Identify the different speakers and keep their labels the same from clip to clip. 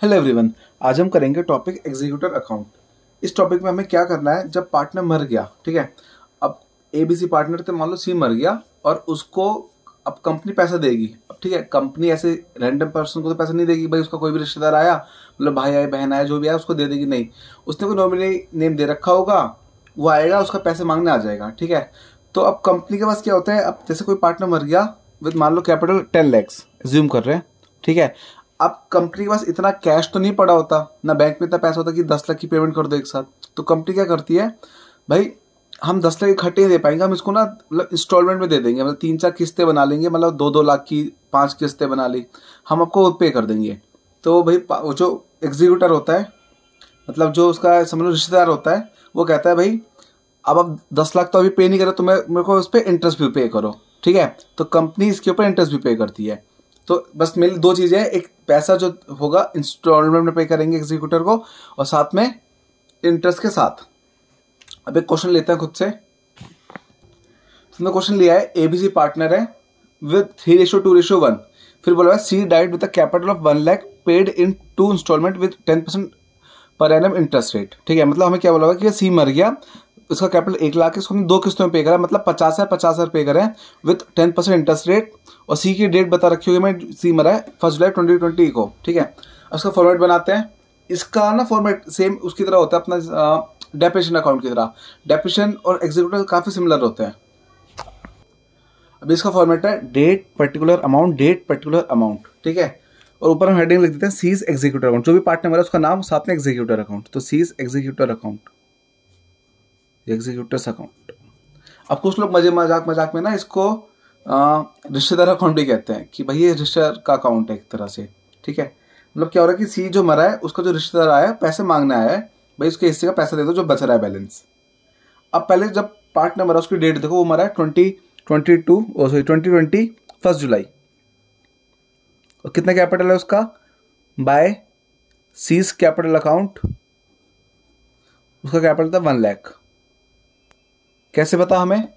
Speaker 1: Hello everyone. आज हम करेंगे टॉपिक एग्जीक्यूटर अकाउंट। इस टॉपिक में हमें क्या करना है, जब पार्टनर मर गया, ठीक है। अब ABC पार्टनर थे, मान लो C मर गया और उसको अब कंपनी पैसा देगी। अब ठीक है, कंपनी ऐसे रैंडम पर्सन को तो पैसा नहीं देगी, भाई उसका कोई भी रिश्तेदार आया, मतलब भाई आया बहन आया जो भी आया उसको दे देगी, नहीं। उसने कोई नॉमिनी नेम दे रखा होगा, वो आएगा उसका पैसे मांगने आ जाएगा, ठीक है। तो अब कंपनी के पास क्या होता है, अब जैसे कोई पार्टनर मर गया विद मान लो कैपिटल 10 लाख एज्यूम कर रहे हैं, ठीक है। अब कंपनी के पास इतना कैश तो नहीं पड़ा होता, ना बैंक में इतना पैसा होता कि 10 लाख की पेमेंट कर दो एक साथ। तो कंपनी क्या करती है, भाई हम 10 लाख इकट्ठे नहीं दे पाएंगे, हम इसको ना मतलब इंस्टॉलमेंट में दे देंगे, मतलब 3-4 किस्तें बना लेंगे, मतलब 2-2 लाख की 5 किस्तें बना ली, हम आपको पे कर देंगे। तो भाई वो जो एग्जीक्यूटर होता है, मतलब जो उसका समझ लो रिश्तेदार होता है, वो कहता है भाई अब आप 10 लाख तो अभी पे नहीं करो, तो मेरे को उस पर इंटरेस्ट भी पे करो, ठीक है। तो कंपनी इसके ऊपर इंटरेस्ट भी पे करती है। तो बस मेरी दो चीजें हैं, एक पैसा जो होगा इंस्टॉलमेंट में पे करेंगे एग्जीक्यूटर को, और साथ में इंटरेस्ट के साथ। अब एक क्वेश्चन लेते हैं खुद से। तुमने क्वेश्चन लिया है, ABC पार्टनर है विद 3:2:1, फिर बोला है C died with a capital of 1 lakh paid in 2 installments with 10% per annum interest rate, ठीक है। मतलब हमें क्या बोला कि C मर गया, उसका कैपिटल 1 लाख है, इसको हमने 2 किस्तों में पे करा, मतलब 50,000 पे करें विद 10% इंटरेस्ट रेट, और C की डेट बता रखी होगी, मैं C मरा है 1 जुलाई 2020 को, ठीक है। उसका फॉर्मेट बनाते हैं। इसका ना फॉर्मेट सेम उसकी तरह होता है अपना डेप्रिसिएशन अकाउंट की तरह। डेप्रिसिएशन और एग्जीक्यूटर काफी सिमिलर होते हैं। अभी इसका फॉर्मेट है डेट पर्टिकुलर अमाउंट, ठीक है। और ऊपर हम हेडिंग लिख देते हैं सीज एग्जीक्यूटर अकाउंट। जो भी पार्टनर है उसका नाम साथ में एग्जीक्यूटर अकाउंट, तो C's executor account, executors account. अब कुछ लोग मजाक में ना इसको रिश्तेदार अकाउंट भी कहते हैं कि भाई ये रिश्तेदार का अकाउंट है एक तरह से, ठीक है। मतलब क्या हो रहा है कि C जो मरा है उसका जो रिश्तेदार आया है पैसे मांगने आया है, भाई उसके हिस्से का पैसा दे दो जो बच रहा है बैलेंस। अब पहले जब पार्टनर मरा उसकी डेट देखो, वो मरा है 2020 1 जुलाई। और कितना कैपिटल है उसका, बाय सीज कैपिटल अकाउंट, उसका कैपिटल था 1 लाख। कैसे पता हमें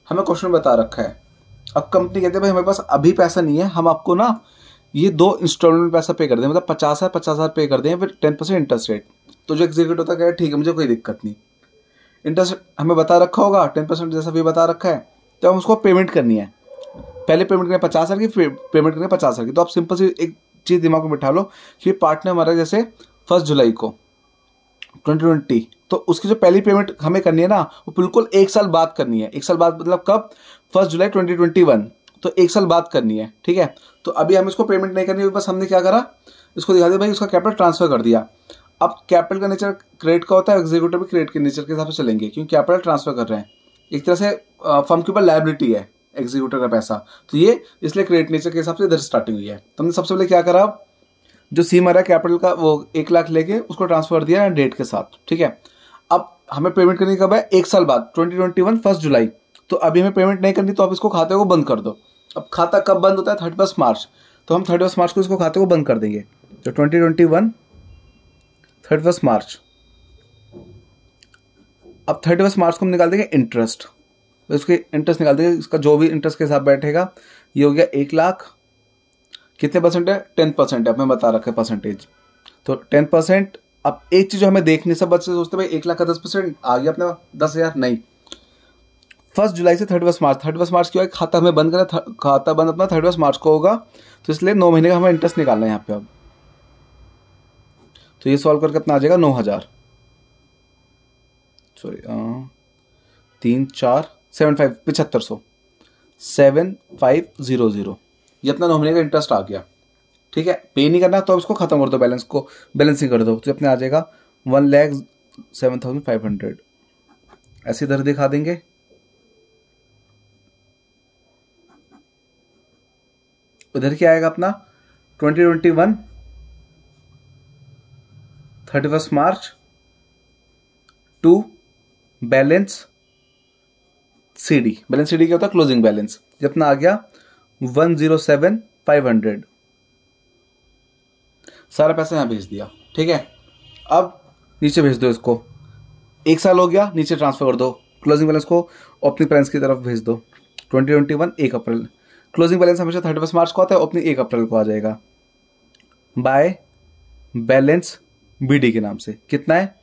Speaker 1: क्वेश्चन बता रखा है। अब कंपनी कहती है भाई हमारे पास अभी पैसा नहीं है, हम आपको ना ये 2 इंस्टॉलमेंट पैसा पे कर दें, मतलब 50,000 पे कर दें, फिर 10% इंटरेस्ट रेट। तो जो एग्जीक्यूटिव होता है ठीक है मुझे कोई दिक्कत नहीं, इंटरेस्ट हमें बता रखा होगा 10% जैसा भी बता रखा है, तो हम उसको पेमेंट करनी है। पहले पेमेंट करें 50,000 की, फिर पेमेंट करें 50,000 की। तो आप सिंपल सी एक चीज दिमाग में बिठा लो कि पार्टनर हमारा जैसे 1 जुलाई को 2020, तो उसकी जो पहली पेमेंट हमें करनी है ना, वो बिल्कुल 1 साल बाद करनी है। 1 साल बाद मतलब कब, 1 जुलाई 2021, तो 1 साल बाद करनी है, ठीक है। तो अभी हम इसको पेमेंट नहीं करनी, बस हमने क्या करा, इसको दिखा दिया भाई उसका कैपिटल ट्रांसफर कर दिया। अब कैपिटल का नेचर क्रेडिट का होता है, एग्जीक्यूटिव भी क्रेडिट के नेचर के हिसाब से चलेंगे, क्योंकि कैपिटल ट्रांसफर कर रहे हैं, एक तरह से फर्म के ऊपर लायबिलिटी है एग्जीक्यूटिव का पैसा, तो ये इसलिए क्रेडिट नेचर के हिसाब से इधर स्टार्टिंग हुई है। तो हमने सबसे पहले क्या करा, जो C मरा कैपिटल का वो 1 लाख लेके उसको ट्रांसफर दिया डेट के साथ, ठीक है। अब हमें पेमेंट करनी कब है, 1 साल बाद 2021 1 जुलाई। तो अभी हमें पेमेंट नहीं करनी, तो आप इसको खाते को बंद कर दो। अब खाता कब बंद होता है, 31 मार्च, तो हम 31 मार्च को इसको खाते को बंद कर देंगे। तो 2021 31 मार्च। अब 31 मार्च को हम निकाल देंगे इंटरेस्ट, तो इसके इंटरेस्ट निकाल देंगे, इसका जो भी इंटरेस्ट के साथ बैठेगा। ये हो गया 1 लाख, कितने परसेंट है, 10% है, हमें बता रखा है परसेंटेज, तो 10%। अब एक चीज जो हमें देखने, सब बच्चे सोचते भाई 1 लाख का 10% आ गया अपने 10,000, नहीं। 1 जुलाई से 31 मार्च क्या है, खाता हमें बंद करना, खाता बंद अपना 31 मार्च को होगा, तो इसलिए 9 महीने का हमें इंटरेस्ट निकालना है यहाँ पे। अब तो ये सॉल्व करके अपना आ जाएगा 9,000, सॉरी 3 4 75 7500 7500, ये अपना 9 महीने का इंटरेस्ट आ गया, ठीक है। पे नहीं करना तो अब इसको खत्म कर दो, बैलेंस को बैलेंसिंग कर दो, तो अपने आ जाएगा 1,07,500। ऐसे इधर दिखा देंगे। उधर क्या आएगा अपना 2021 31 March to balance CD। Balance CD क्या होता है, क्लोजिंग बैलेंस। ये अपना आ गया 107,500। सारा पैसा यहां भेज दिया, ठीक है। अब नीचे भेज दो इसको, 1 साल हो गया, नीचे ट्रांसफर कर दो क्लोजिंग बैलेंस को, ओपनिंग बैलेंस की तरफ भेज दो। 2021 1 अप्रैल, क्लोजिंग बैलेंस हमेशा 31 मार्च को आता है, ओपनिंग 1 अप्रैल को आ जाएगा, बाय बैलेंस बीडी के नाम से। कितना है?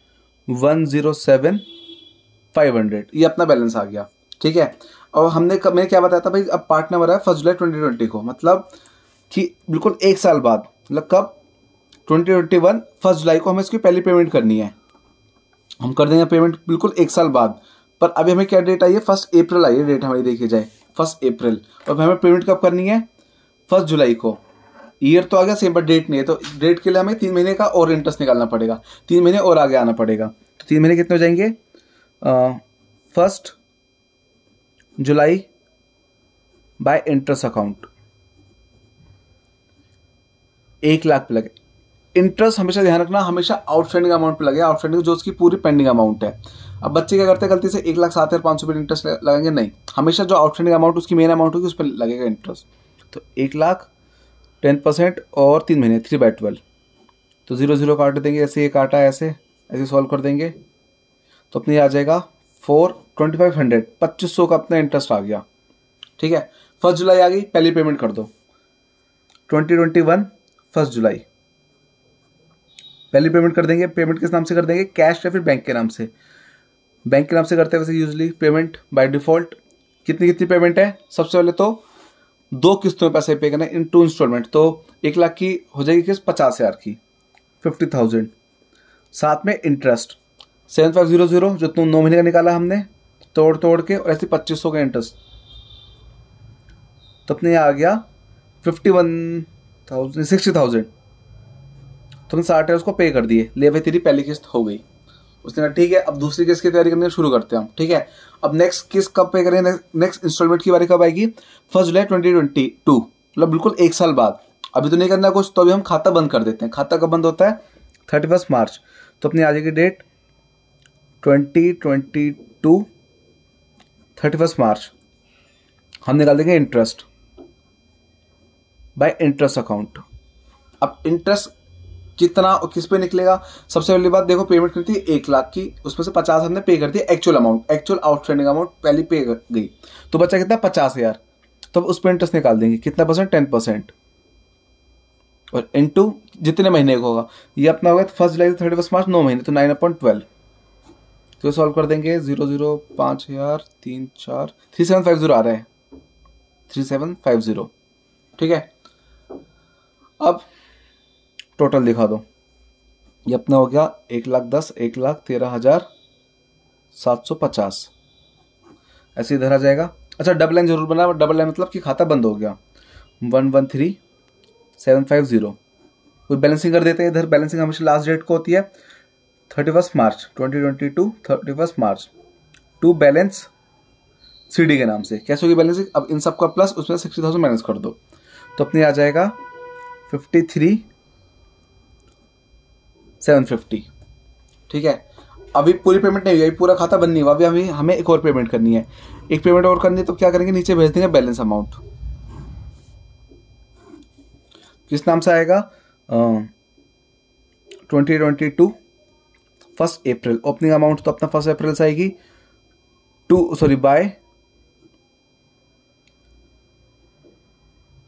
Speaker 1: 107,500, ये अपना बैलेंस आ गया। ठीक है, और मैंने क्या बताया था भाई, अब पार्ट नंबर है 1 जुलाई 2020 को, मतलब कि बिल्कुल एक साल बाद, मतलब कब? 2021 1 जुलाई को हमें इसकी पहली पेमेंट करनी है। हम कर देंगे पेमेंट बिल्कुल एक साल बाद। पर अभी हमें क्या डेट आई है? 1 अप्रैल आई है डेट हमारी, देखी जाए 1 अप्रैल। और हमें पेमेंट कब करनी है? 1 जुलाई को। ईयर तो आ गया सेम, बट डेट नहीं है, तो डेट के लिए हमें 3 महीने का और इंटरेस्ट निकालना पड़ेगा, 3 महीने और आगे आना पड़ेगा। तो 3 महीने कितने हो जाएंगे? 1 जुलाई बाय इंटरेस्ट अकाउंट 1 लाख पे लगे। इंटरेस्ट हमेशा ध्यान रखना, हमेशा आउटस्टैंडिंग अमाउंट पे लगे, आउटस्टैंडिंग जो उसकी पूरी पेंडिंग अमाउंट है। अब बच्चे क्या करते हैं गलती से 1,07,500 इंटरेस्ट लगाएंगे, नहीं, हमेशा जो आउटस्टैंडिंग अमाउंट उसकी मेन अमाउंट होगी उस पर लगेगा इंटरेस्ट। तो 1 लाख 10% और 3 महीने 3/12, तो 0 काट देंगे, ऐसे ये काटा है, ऐसे ऐसे सॉल्व कर देंगे तो अपने आ जाएगा 4,2500, 2500 का अपना इंटरेस्ट आ गया। ठीक है, 1 जुलाई आ गई, पहली पेमेंट कर दो। 2021 1 जुलाई पहली पेमेंट कर देंगे। पेमेंट किस नाम से कर देंगे? कैश या फिर बैंक के नाम से? बैंक के नाम से करते हैं वैसे यूजली पेमेंट बाय डिफॉल्ट। कितनी कितनी पेमेंट है? सबसे पहले तो 2 किस्तों में पैसे पे करना है इन 2 इंस्टॉलमेंट। तो 1 लाख की हो जाएगी किस्त 50,000 की, 50,000, साथ में इंटरेस्ट 7500 जो तुम 9 महीने का निकाला हमने तोड़ के, और ऐसे 2500 का इंटरेस्ट। तो अपने आ गया 51,000, 60,000। तुमने 60 है उसको पे कर दिए, ले भाई तेरी पहली किस्त हो गई। उसने कहा ठीक है, अब दूसरी किस्त की तैयारी करनी शुरू करते हैं हम। ठीक है, अब नेक्स्ट किस्त कब पे करेंगे? नेक्स्ट इंस्टॉलमेंट की बारी कब आएगी? 1 जुलाई 2022, मतलब बिल्कुल एक साल बाद। अभी तो नहीं करना कुछ, तो अभी हम खाता बंद कर देते हैं। खाता कब बंद होता है? 31 मार्च। तो अपनी आ जाएगी डेट 2022 31 मार्च। हम निकाल देंगे इंटरेस्ट बाय इंटरेस्ट अकाउंट। अब इंटरेस्ट कितना और किस पे निकलेगा? सबसे पहली बात देखो, पेमेंट करती है 1 लाख की, उसमें से 50 हमने पे कर दिया actual amount, actual outstanding amount पहले पे कर गई, तो बचा कितना? 50,000। तो उस पर इंटरेस्ट निकाल देंगे, कितना परसेंट? 10%, और इनटू जितने महीने का होगा। ये अपना होगा 1 जुलाई से 31 मार्च, 9 महीने, तो 9/12। तो सॉल्व कर देंगे, 0 5,000 3 4 3750 आ रहा है, 3750। ठीक है, अब टोटल दिखा दो। ये अपना हो गया 1,10,000, 1,13,750, ऐसे इधर आ जाएगा। अच्छा, डबल लाइन जरूर बना, डबल लाइन मतलब कि खाता बंद हो गया। 113,750 कोई बैलेंसिंग कर देते हैं इधर। बैलेंसिंग हमेशा लास्ट डेट को होती है 31 मार्च 2022, 31 March to balance C D नाम से। कैसे होगी बैलेंसिंग? अब इन सब का प्लस, उसमें 60,000 माइनस कर दो, तो अपने आ जाएगा 53,750। ठीक है, अभी पूरी पेमेंट नहीं हुई, अभी पूरा खाता बंद नहीं हुआ, अभी हमें एक और पेमेंट करनी है। एक पेमेंट और करनी है, तो क्या करेंगे? नीचे भेज देंगे बैलेंस अमाउंट। किस नाम से आएगा? 2022 1 अप्रैल। ओपनिंग अमाउंट तो अपना 1 अप्रैल से आएगी, by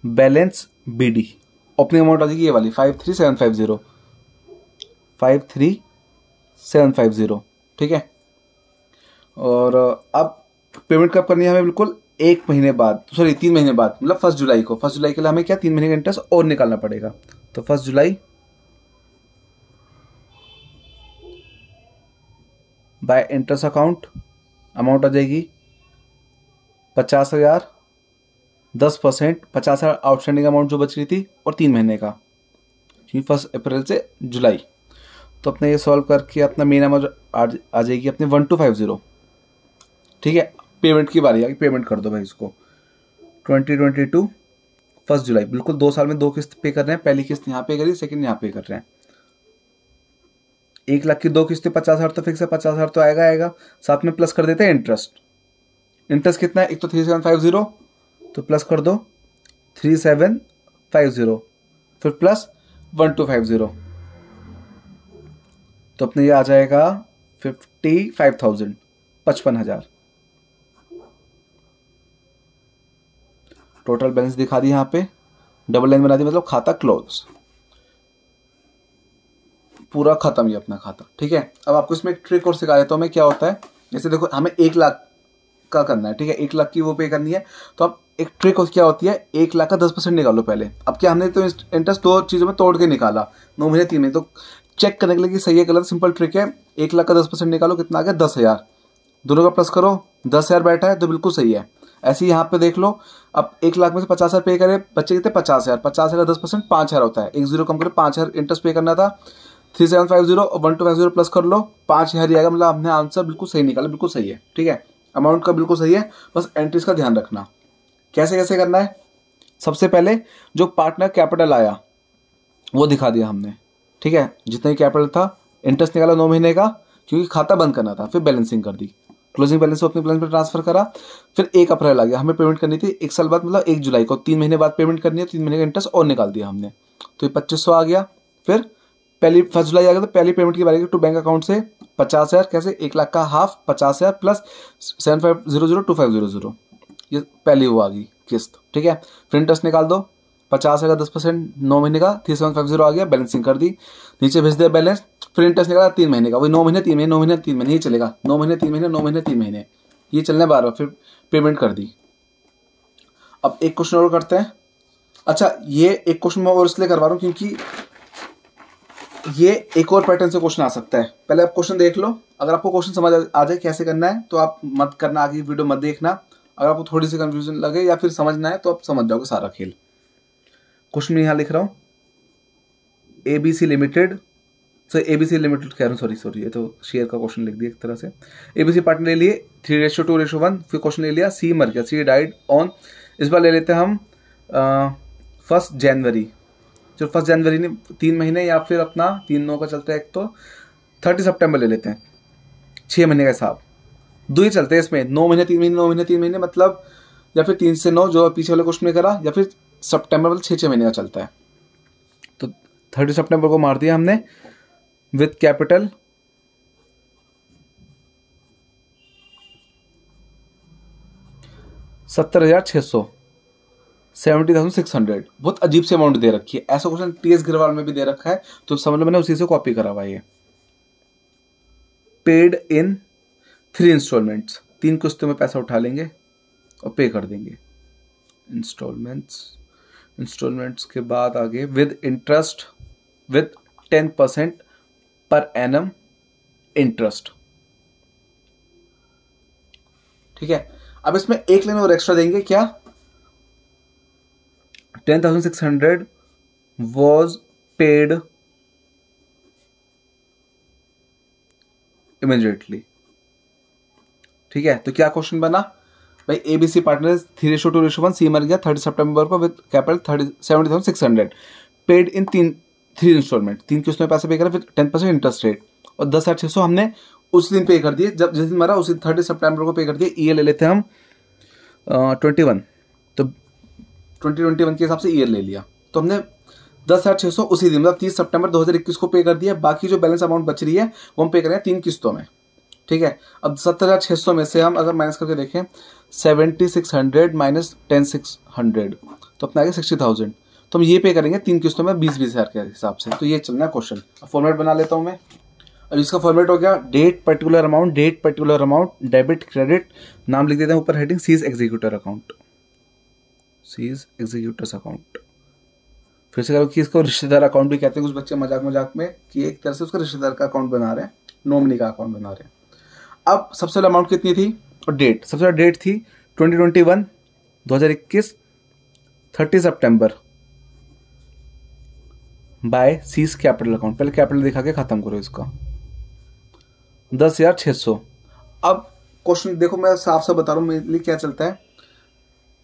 Speaker 1: balance BD. Opening amount आ जाएगी ये वाली 53,750, 53,750। ठीक है, और अब पेमेंट कब करनी है हमें? बिल्कुल 1 महीने बाद, 3 महीने बाद, मतलब 1 जुलाई को। 1 जुलाई के लिए हमें क्या 3 महीने का इंटरेस्ट और निकालना पड़ेगा। तो 1 जुलाई बाय इंटरेस्ट अकाउंट अमाउंट आ जाएगी 50,000, 10%, 50,000 आउटस्टैंडिंग अमाउंट जो बच रही थी, और 3 महीने का, 1 अप्रैल से जुलाई। तो अपने ये सॉल्व करके अपना मेन अमाउंट आ जाएगी अपने 1250। ठीक है, पेमेंट की बारी आ गई, पेमेंट कर दो भाई इसको। 2022 1 जुलाई, बिल्कुल 2 साल में 2 किस्त पे कर रहे हैं। पहली किस्त यहाँ पे करी, सेकंड यहाँ पे कर रहे हैं। 1 लाख की 2 किस्तें 50,000 तो फिक्स है, 50,000 तो आएगा, साथ में प्लस कर देते हैं इंटरेस्ट। इंटरेस्ट कितना है? एक तो 3750, तो प्लस कर दो 3750, फिर प्लस 1250, तो अपने ये आ जाएगा 55,000, 55,000। टोटल बैलेंस दिखा दी यहाँ पे, डबल लाइन बना दी, मतलब खाता क्लोज। पूरा खत्म ही अपना खाता। ठीक है, अब आपको इसमें एक ट्रिक और सिखा देता हूँ मैं क्या होता है। जैसे देखो हमें 1 लाख का करना है, ठीक है, 1 लाख की वो पे करनी है, तो आप एक ट्रिक क्या होती है, 1 लाख का 10% निकालो पहले। अब क्या हमने तो इंटरेस्ट 2 चीज़ों में तोड़ के निकाला, 9 महीने 3 महीने, तो चेक करने के लिए कि सही है गलत, सिंपल ट्रिक है, 1 लाख का 10% निकालो, कितना आ गया 10,000, दोनों का प्लस करो, 10,000 बैठा है तो बिल्कुल सही है। ऐसे ही यहाँ पे देख लो, अब 1 लाख में से 50,000 पे करे, बच्चे कितने 50,000, 50,000 का 10% 5,000 होता है, 1 जीरो कम करे, 5,000 इंटरेस्ट पे करना था, 3750 और 1250 प्लस कर लो, 5,000 ही आएगा। मतलब हमने आंसर बिल्कुल सही निकाला, बिल्कुल सही है। ठीक है, अमाउंट का बिल्कुल सही है, बस एंट्रीज का ध्यान रखना। कैसे कैसे करना है, सबसे पहले जो पार्टनर कैपिटल आया वो दिखा दिया हमने। ठीक है, जितना ही कैपिटल था, इंटरेस्ट निकाला 9 महीने का क्योंकि खाता बंद करना था, फिर बैलेंसिंग कर दी, क्लोजिंग बैलेंस को अपने बैलेंस में ट्रांसफर करा। फिर 1 अप्रैल आ गया, हमें पेमेंट करनी थी 1 साल बाद, मतलब 1 जुलाई को, 3 महीने बाद पेमेंट करनी है, 3 महीने का इंटरेस्ट और निकाल दिया हमने, तो ये 2500 आ गया। फिर 1 जुलाई आ गया, तो पहली पेमेंट की बारी टू बैंक अकाउंट से 50,000, कैसे 1 लाख का हाफ 50,000 प्लस 75002500, ये पहली वो आ गई किस्त। ठीक है, फिर इंटरेस्ट निकाल दो, 50,000 का 10% 9 महीने का 3750 आ गया, बैलेंसिंग कर दी, नीचे भेज दिया बैलेंस। फिर इंटरेस्ट निकाला 3 महीने का, वही 9 महीने 3 महीने 9 महीने 3 महीने ही चलेगा, 9 महीने 3 महीने 9 महीने 3 महीने ये चलने बार बार, फिर पेमेंट कर दी। अब एक क्वेश्चन और करते हैं। अच्छा, ये एक क्वेश्चन मैं और इसलिए करवा रहा हूँ क्योंकि ये एक और पैटर्न से क्वेश्चन आ सकता है। पहले आप क्वेश्चन देख लो, अगर आपको क्वेश्चन समझ आ जाए कैसे करना है तो आप मत करना, आगे वीडियो मत देखना। अगर आपको थोड़ी सी कंफ्यूजन लगे या फिर समझना है तो आप समझ जाओगे सारा खेल। क्वेश्चन में यहाँ लिख रहा हूँ, एबीसी लिमिटेड, एबीसी लिमिटेड कह रहा हूँ, सॉरी ये तो शेयर का क्वेश्चन लिख दिया एक तरह से। एबीसी पार्टनर ले लिए 3:2:1, फिर क्वेश्चन ले लिया सी मर गया, सी डाइड ऑन, इस बार ले लेते हैं हम 1 जनवरी, जो 1 जनवरी ने 3 महीने या फिर अपना 3/9 का चलता है, एक तो 30 सितंबर ले लेते हैं, 6 महीने का हिसाब, 2 ही चलते हैं इसमें, 9 महीने 3 महीने 9 महीने 3 महीने, मतलब या फिर 3 से 9 जो पीछे वाले क्वेश्चन में करा, या फिर सितंबर मतलब 6 महीने का चलता है। तो 30 सितंबर को मार दिया हमने विथ कैपिटल 70,600, 70,600, बहुत अजीब से अमाउंट दे रखी है। ऐसा क्वेश्चन टीएस गिरवाल में भी दे रखा है, तो समझ लो मैंने उसी से कॉपी करा हुआ है। पेड इन 3 इंस्टॉलमेंट्स, 3 किस्तों में पैसा उठा लेंगे और पे कर देंगे। इंस्टॉलमेंट्स के बाद आगे with interest with 10% per annum interest. ठीक है, अब इसमें एक लाइन और एक्स्ट्रा देंगे, क्या 10,600 was paid immediately। ठीक है, तो क्या क्वेश्चन बना भाई, एबीसी पार्टनर 3:2:1, सी मर गया 30 सितंबर को with capital 70,600, paid in 3 installment, 3 किस्तों में पैसे पे करा, फिर 10% इंटरेस्ट रेट, और 10,600 हमने उस दिन पे कर दिए, जब जिस दिन मरा उसी 30 सितंबर को पे कर दिए। ईयर ले लेते हैं हम 21, तो 2021 के हिसाब से ईयर ले लिया, तो हमने 10,600 उसी दिन मतलब 30 सितंबर 2021 को पे कर दिया। बाकी जो बैलेंस अमाउंट बच रही है वो हम पे करेंगे 3 किस्तों में। ठीक है, अब 70,600 में से हम अगर माइनस करके देखें 7,600 माइनस 10,600 तो अपना आ गया 60,000, तो हम ये पे करेंगे 3 किस्तों में 20-20 हज़ार के हिसाब से। तो ये चलना है क्वेश्चन। अब फॉर्मेट बना लेता हूँ मैं। अब इसका फॉर्मेट हो गया, date particular amount, debit credit, नाम लिख देते हैं ऊपर heading C's executor account, C's executors account. फिर से करो कि इसको रिश्तेदार अकाउंट भी कहते हैं, कुछ बच्चे मजाक में कि एक तरह से उसका रिश्तेदार का अकाउंट बना रहे हैं, नॉमिनी का अकाउंट बना रहे हैं। अब सबसे पहले अमाउंट कितनी थी और डेट, सबसे पहले डेट थी 2021 30 सितंबर बाय सीज कैपिटल अकाउंट। पहले कैपिटल दिखा के खत्म करो इसका, 10,600। अब क्वेश्चन देखो, मैं साफ साफ बता रहा हूँ मेरे लिए क्या चलता है,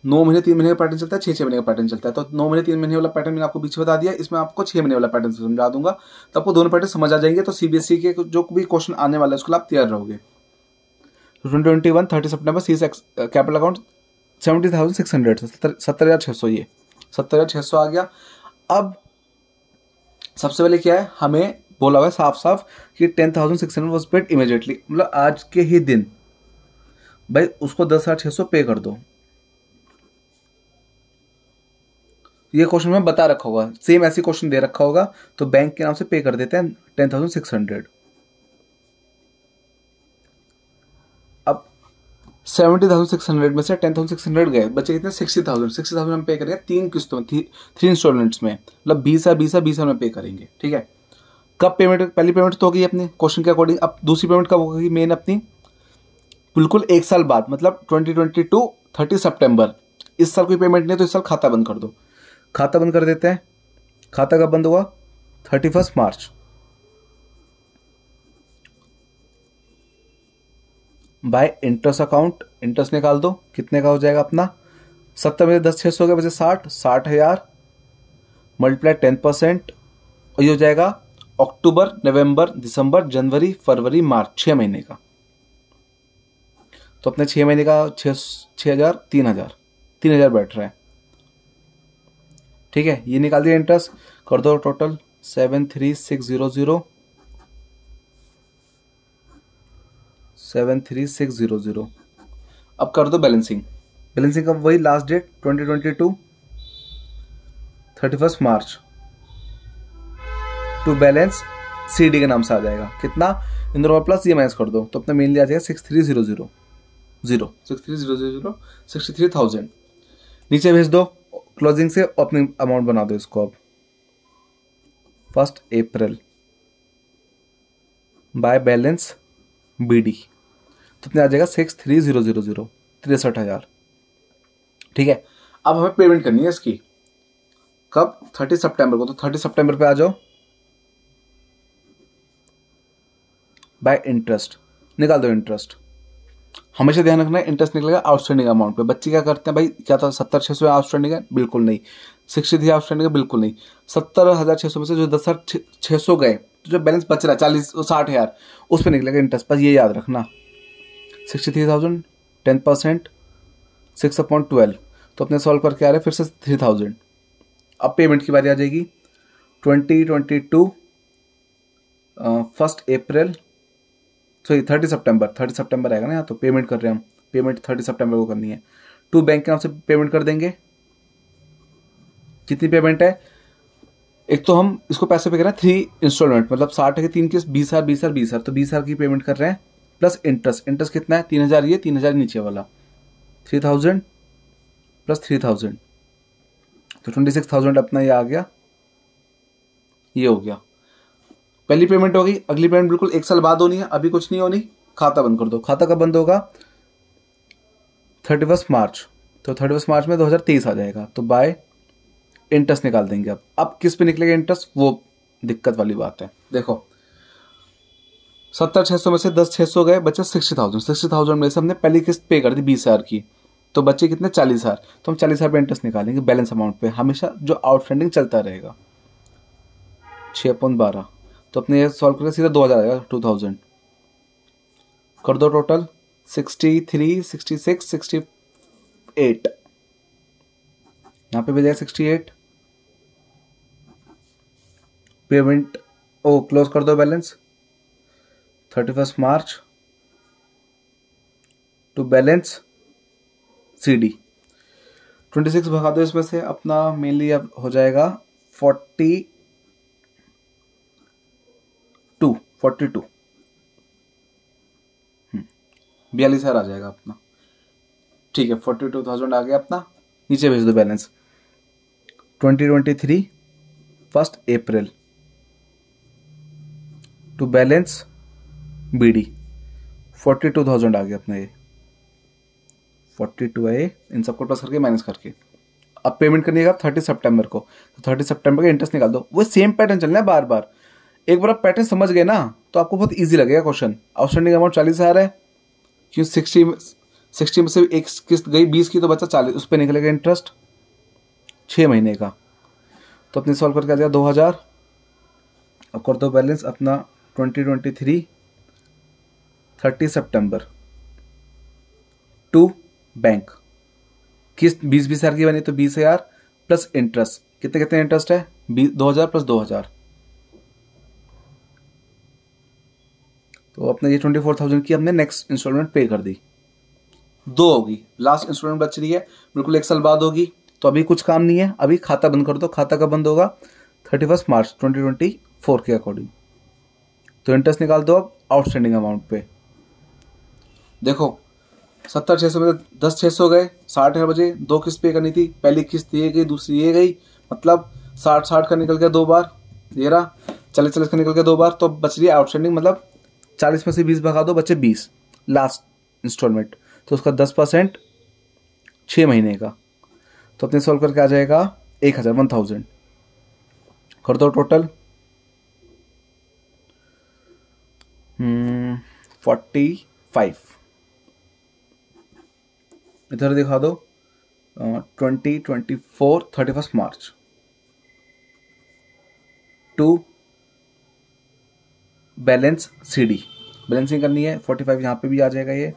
Speaker 1: 9 महीने 3 महीने का पैटर्न चलता है, 6 महीने का पैटर्न चलता है। तो 9 महीने 3 महीने वाला पैटर्न मैंने आपको पीछे बता दिया, इसमें आपको 6 महीने वाला पैटर्न समझा दूंगा, तो आपको दोनों पैटर्न समझ आ जाएंगे। तो सीबीएसई के जो भी क्वेश्चन आने वाला है उसको आप तैयार रहोगे। 2021 30 सितंबर सीज कैपिटल अकाउंट 70,600, 70,600, ये 70,600 आ गया। अब सबसे पहले क्या है, हमें बोला हुआ है साफ साफ कि 10,600 वॉज पेड इमीडिएटली, मतलब आज के ही दिन भाई उसको 10,600 पे कर दो। ये क्वेश्चन में बता रखा होगा, सेम ऐसी क्वेश्चन दे रखा होगा तो बैंक के नाम से पे कर देते हैं 10,600। अब 70,600 में से 10,600 गए, बचे कितने 60,000। 60,000 हम पे करेंगे 3 किस्तों में, 3 इंस्टॉलमेंट्स में, मतलब 20,000 में पे करेंगे। ठीक है, कब पेमेंट, पहली पेमेंट तो होगी अपनी क्वेश्चन के अकॉर्डिंग। अब दूसरी पेमेंट कब होगी मेन अपनी, बिल्कुल 1 साल बाद, मतलब 2022 30 सितंबर। इस साल कोई पेमेंट नहीं तो इस साल खाता बंद कर दो। खाता बंद कर देते हैं। खाता कब बंद हुआ, 31 मार्च। बाय इंटरेस्ट अकाउंट, इंटरेस्ट निकाल दो, कितने का हो जाएगा अपना, 70 में 10 600 के बजे 60,000 मल्टीप्लाई 10%, और ये हो जाएगा अक्टूबर नवंबर दिसंबर जनवरी फरवरी मार्च, 6 महीने का। तो अपने 6 महीने का 6,000 3,000 बैठ रहा है। ठीक है, ये निकाल दिया इंटरेस्ट, कर दो टोटल 73600। अब कर दो बैलेंसिंग। बैलेंसिंग का वही last date 2022 31 March to balance C D नाम से आ जाएगा कितना, इन दोनों प्लस ये माइनस कर दो तो अपना मेनली आ जाएगा 63,000 63,000। नीचे भेज दो क्लोजिंग से, अपनी अमाउंट बना दो इसको। अब 1 अप्रैल बाय बैलेंस बीडी तो अपने आ जाएगा 63,000 63,000। ठीक है, अब हमें पेमेंट करनी है इसकी कब, 30 सितंबर को। तो 30 सितंबर पे आ जाओ। बाय इंटरेस्ट निकाल दो। इंटरेस्ट हमेशा ध्यान रखना है, इंटरेस्ट निकलेगा आउटस्टैंडिंग अमाउंट पे। बच्चे क्या करते हैं भाई, क्या था 70,600 आउटस्टैंडिंग है, बिल्कुल नहीं। 63 आउटस्टैंडिंग है, बिल्कुल नहीं। 70,600 में से जो 10,600 गए तो जो बैलेंस बच रहा है 60,000 उस पर निकलेगा इंटरेस्ट। बस ये याद रखना, 63,000 10% 6/12 तो अपने सॉल्व करके आ रहे हैं फिर से 3,000। अब पेमेंट की बारी आ जाएगी 2022 1 अप्रैल, सॉरी 30 सितंबर आएगा ना यहाँ, तो पेमेंट कर रहे हैं हम। पेमेंट 30 सितंबर को करनी है। टू बैंक के नाम से पेमेंट कर देंगे। कितनी पेमेंट है, एक तो हम इसको पैसे पे कर रहे हैं 3 इंस्टॉलमेंट, मतलब 60 के 3 किस्त 20,000 तो 20,000 की पेमेंट कर रहे हैं प्लस इंटरेस्ट। इंटरेस्ट कितना है 3,000 ये 3,000 नीचे वाला 3,000 प्लस 3,000 तो 26,000 अपना ये आ गया। ये हो गया पहली पेमेंट होगी। अगली पेमेंट बिल्कुल 1 साल बाद होनी है, अभी कुछ नहीं होनी। खाता बंद कर दो। खाता कब बंद होगा 31 मार्च तो 31 मार्च में 2023 आ जाएगा। तो बाय इंटरेस्ट निकाल देंगे। अब किस पे निकलेगा इंटरेस्ट, वो दिक्कत वाली बात है। देखो 70,600 में से 10,600 गए, बचे 60,000 में से हमने पहली किस्त पे कर दी 20,000 की, तो बचे कितने 40,000। तो हम 40,000 पे इंटरेस्ट निकालेंगे बैलेंस अमाउंट पे, हमेशा जो आउटस्टैंडिंग चलता रहेगा 6/12 तो अपने ये सॉल्व करके सीधा 2,000 आएगा 2,000। कर दो टोटल 63 66 68 यहाँ पे भी जाएगा 68। पेमेंट ओ क्लोज कर दो balance 31 March to balance CD 26 भगा दो इसमें से, अपना मेनली अब हो जाएगा 42 42,000 आ जाएगा अपना। ठीक है 42,000 आ गया अपना। नीचे भेज दो balance 2023 1 April to balance B 42,000 आ गया अपना। ये 42 है, इन सबको प्लस करके माइनस करके। अब पेमेंट करनी है 30 सितंबर को, तो 30 सितंबर का इंटरेस्ट निकाल दो। वो सेम पैटर्न चलना है बार बार। एक बार आप पैटर्न समझ गए ना तो आपको बहुत इजी लगेगा क्वेश्चन। आउटस्टैंडिंग अमाउंट 40,000 है, क्यों 60 में से एक किस्त गई 20 की तो बचा 40, उस पर निकलेगा इंटरेस्ट 6 महीने का। तो अपने सॉल्व करके आ जाएगा 2,000। अब कर दो बैलेंस अपना 2023 30 सितंबर टू बैंक। किस्त 20,000 की बनी तो 20,000 प्लस इंटरेस्ट। कितने इंटरेस्ट है 2,000 प्लस 2,000 तो अपने ये 24,000 की हमने नेक्स्ट इंस्टॉलमेंट पे कर दी। 2 होगी, लास्ट इंस्टॉलमेंट बच रही है, बिल्कुल 1 साल बाद होगी। तो अभी कुछ काम नहीं है, अभी खाता बंद कर दो। खाता कब बंद होगा? 31 मार्च 2024 के अकॉर्डिंग। तो इंटरेस्ट निकाल दो अब आउटस्टैंडिंग अमाउंट पे। देखो 70,600 में 10,600 गए, 60,000 बचे, 2 किस्त पे करनी थी, पहली किस्त ये गई, दूसरी ये गई, मतलब 60 का निकल गया 2 बार, ये रहा 40 का निकल गया 2 बार, तो बच रही है आउटस्टैंडिंग, मतलब 40 में से 20 भगा दो, बचे 20 लास्ट इंस्टॉलमेंट, तो उसका 10% 6 महीने का, तो अपने सॉल्व करके आ जाएगा 1,000 कर दो टोटल 45। इधर दिखा दो 2024 31 March to balance CD balancing करनी है। 45 यहाँ पे भी आ जाएगा, ये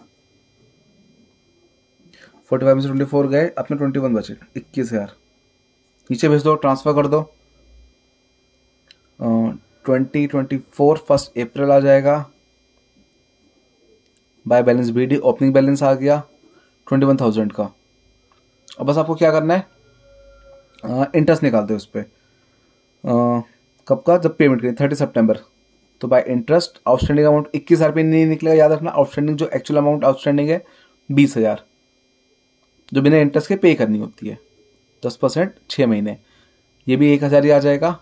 Speaker 1: 45 में से 24 गए, अपने 21 बचे, 21,000 नीचे भेज दो, ट्रांसफर कर दो। 2024 1 अप्रैल आ जाएगा, by balance BD opening balance आ गया 21,000 का। अब बस आपको क्या करना है, इंटरेस्ट निकालते हैं उस पर, कब का? जब पेमेंट करें 30 सितंबर, तो बाय इंटरेस्ट आउटस्टैंडिंग अमाउंट 21,000 पे नहीं निकलेगा, याद रखना। आउटस्टैंडिंग जो एक्चुअल अमाउंट आउटस्टैंडिंग है 20,000, जो बिना इंटरेस्ट के पे करनी होती है, 10% 6 महीने, ये भी 1,000 ही आ जाएगा।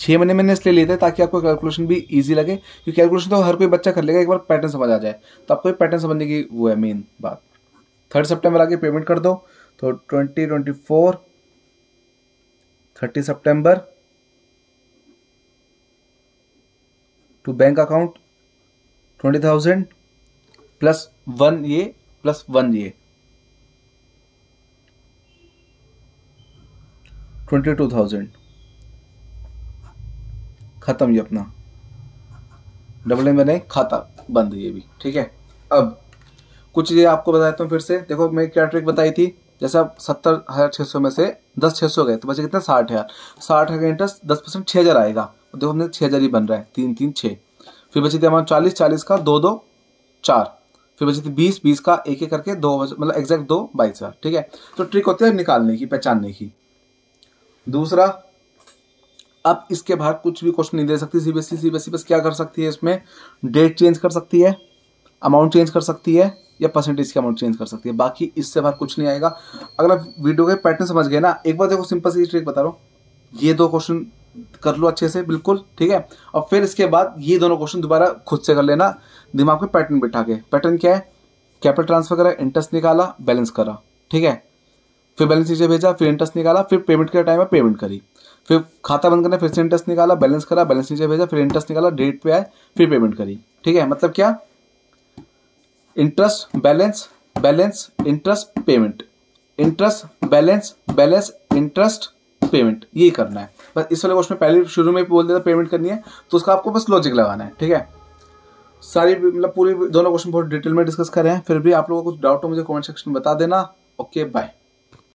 Speaker 1: 6 महीने मैंने इसलिए लिए थे ताकि आपको कैलकुलेशन भी इजी लगे, क्योंकि कैलकुलेशन तो हर कोई बच्चा कर लेगा, एक बार पैटर्न समझ आ जाए तो आपको पैटर्न समझने की वो है मेन बात। 3 सितंबर आके पेमेंट कर दो, तो 2024 30 सितंबर टू बैंक अकाउंट 20,000 +1 ये +1 ये 22,000 खत्म। ये अपना डबल एम बने, खाता बंद, ये भी ठीक है। अब कुछ चीजें आपको बताता हूँ फिर से। देखो मैं क्या ट्रिक बताई थी, जैसा 70,600 में से 10,600 गए, तो बचे कितना? 60,000। 60,000 का इंटरेस्ट 10% 6,000 आएगा, देखो हमने 6,000 ही बन रहा है, 3 3 6। फिर बची थी अमाउंट 40, 40 का 2 2 4, फिर बची थी 20, 20 का एक एक करके 2, मतलब एग्जैक्ट 2 22,000, ठीक है। तो ट्रिक होती है निकालने की, पहचानने की। दूसरा, अब इसके बाहर कुछ भी क्वेश्चन नहीं दे सकती सीबीएसई बस क्या कर सकती है, इसमें डेट चेंज कर सकती है, अमाउंट चेंज कर सकती है, या परसेंटेज की अमाउंट चेंज कर सकती है, बाकी इससे बाहर कुछ नहीं आएगा। अगर आप वीडियो के पैटर्न समझ गए ना, एक बार देखो सिंपल सी ट्रिक बता रहा हूँ, ये 2 क्वेश्चन कर लो अच्छे से, बिल्कुल ठीक है। और फिर इसके बाद ये दोनों क्वेश्चन दोबारा खुद से कर लेना, दिमाग में पैटर्न बिठा के। पैटर्न क्या है? कैपिटल ट्रांसफर करा, इंटरेस्ट निकाला, बैलेंस करा, ठीक है, फिर बैलेंस नीचे भेजा, फिर इंटरेस्ट निकाला, फिर पेमेंट के टाइम में पेमेंट करी, फिर खाता बंद करना, फिर से इंटरेस्ट निकाला, बैलेंस करा, बैलेंस नीचे भेजा, फिर इंटरेस्ट निकाला, डेट पे आए, फिर पेमेंट करी, ठीक है। मतलब क्या? Interest balance, balance interest payment, interest balance, balance interest payment, ये करना है बस। इस वाले क्वेश्चन में पहले शुरू में बोल देता पेमेंट करनी है, तो उसका आपको बस लॉजिक लगाना है, ठीक है। सारी मतलब पूरी दोनों क्वेश्चन बहुत डिटेल में डिस्कस करें हैं, फिर भी आप लोगों को कुछ डाउट हो मुझे कमेंट सेक्शन में बता देना। Okay bye.